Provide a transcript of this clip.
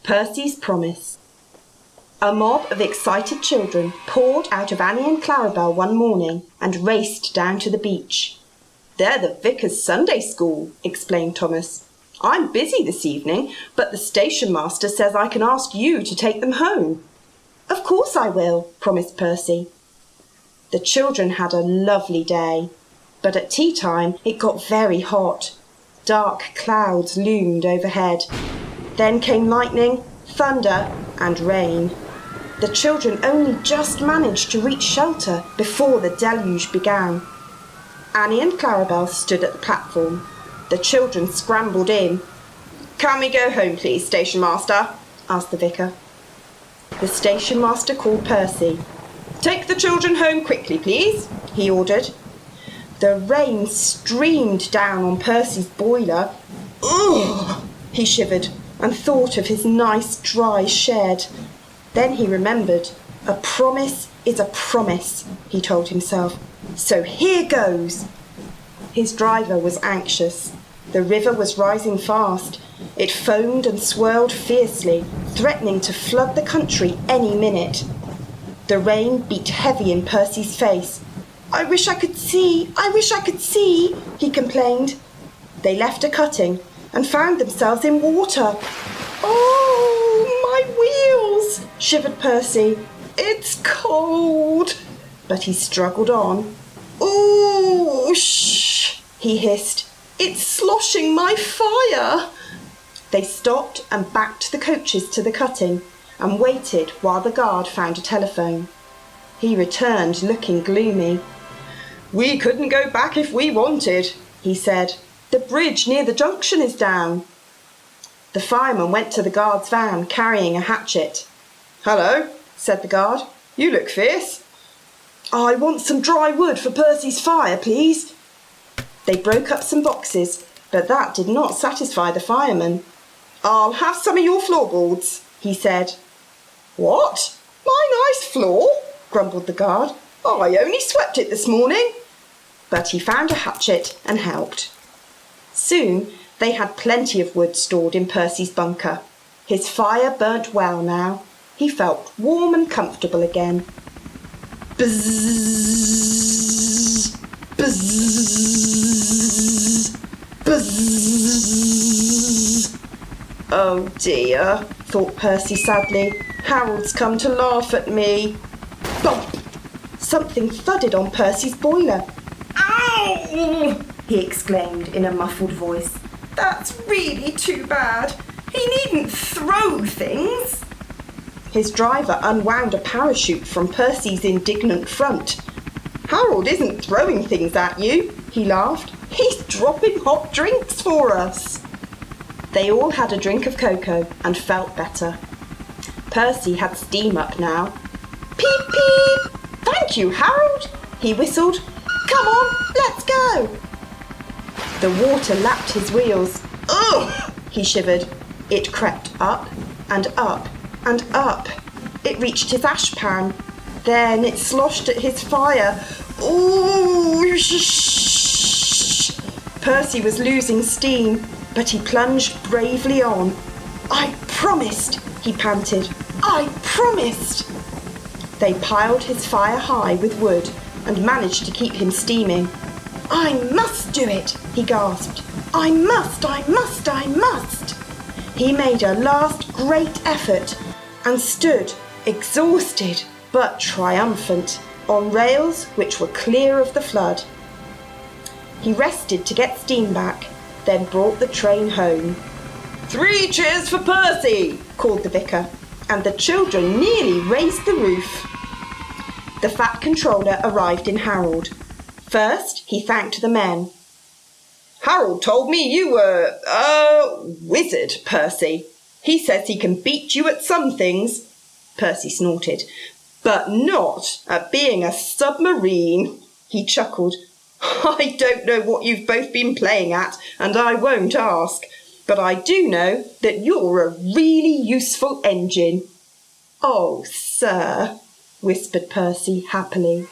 Percy's Promise. A mob of excited children poured out of Annie and Clarabel one morning and raced down to the beach. "They're the Vicar's Sunday School," explained Thomas. "I'm busy this evening, but the station master says I can ask you to take them home." "Of course I will," promised Percy. The children had a lovely day, but at tea time it got very hot. Dark clouds loomed overhead. Then came lightning, thunder, and rain. The children only just managed to reach shelter before the deluge began. Annie and Clarabel stood at the platform. The children scrambled in. "Can we go home, please, station master?" asked the vicar. The station master called Percy. "Take the children home quickly, please," he ordered. The rain streamed down on Percy's boiler. "Ugh!" he shivered and thought of his nice dry shed. Then he remembered. A promise is a promise, he told himself. So here goes. His driver was anxious. The river was rising fast. It foamed and swirled fiercely, threatening to flood the country any minute. The rain beat heavy in Percy's face. "I wish I could see, I wish I could see," he complained. They left a cutting and found themselves in water. "Oh, my wheels!" shivered Percy. "It's cold." But he struggled on. "Ooh, shh!" he hissed. "It's sloshing my fire." They stopped and backed the coaches to the cutting and waited while the guard found a telephone. He returned looking gloomy. "We couldn't go back if we wanted," he said. "The bridge near the junction is down." The fireman went to the guard's van carrying a hatchet. "Hello," said the guard. "You look fierce." "I want some dry wood for Percy's fire, please." They broke up some boxes, but that did not satisfy the fireman. "I'll have some of your floorboards," he said. "What? My nice floor?" grumbled the guard. "I only swept it this morning." But he found a hatchet and helped. Soon they had plenty of wood stored in Percy's bunker. His fire burnt well now. He felt warm and comfortable again. Bzzz, bzzz, bzzz. "Oh dear," thought Percy sadly. "Harold's come to laugh at me." Bump! Something thudded on Percy's boiler. "Ow!" he exclaimed in a muffled voice. "That's really too bad. He needn't throw things." His driver unwound a parachute from Percy's indignant front. "Harold isn't throwing things at you," he laughed. "He's dropping hot drinks for us." They all had a drink of cocoa and felt better. Percy had steam up now. "Peep, peep! Thank you, Harold," he whistled. "Come on, let's go." The water lapped his wheels. "Ugh!" he shivered. It crept up and up and up. It reached his ashpan. Then it sloshed at his fire. Ooh! Shh! Percy was losing steam, but he plunged bravely on. "I promised," he panted. "I promised." They piled his fire high with wood and managed to keep him steaming. "I must do it," he gasped. "I must, I must, I must." He made a last great effort and stood, exhausted but triumphant, on rails which were clear of the flood. He rested to get steam back, then brought the train home. "3 cheers for Percy!" called the vicar, and the children nearly raised the roof. The fat controller arrived in Harold. First, he thanked the men. "Harold told me you were a wizard, Percy. He says he can beat you at some things," Percy snorted, "but not at being a submarine." He chuckled. "I don't know what you've both been playing at, and I won't ask, but I do know that you're a really useful engine." "Oh, sir," whispered Percy happily.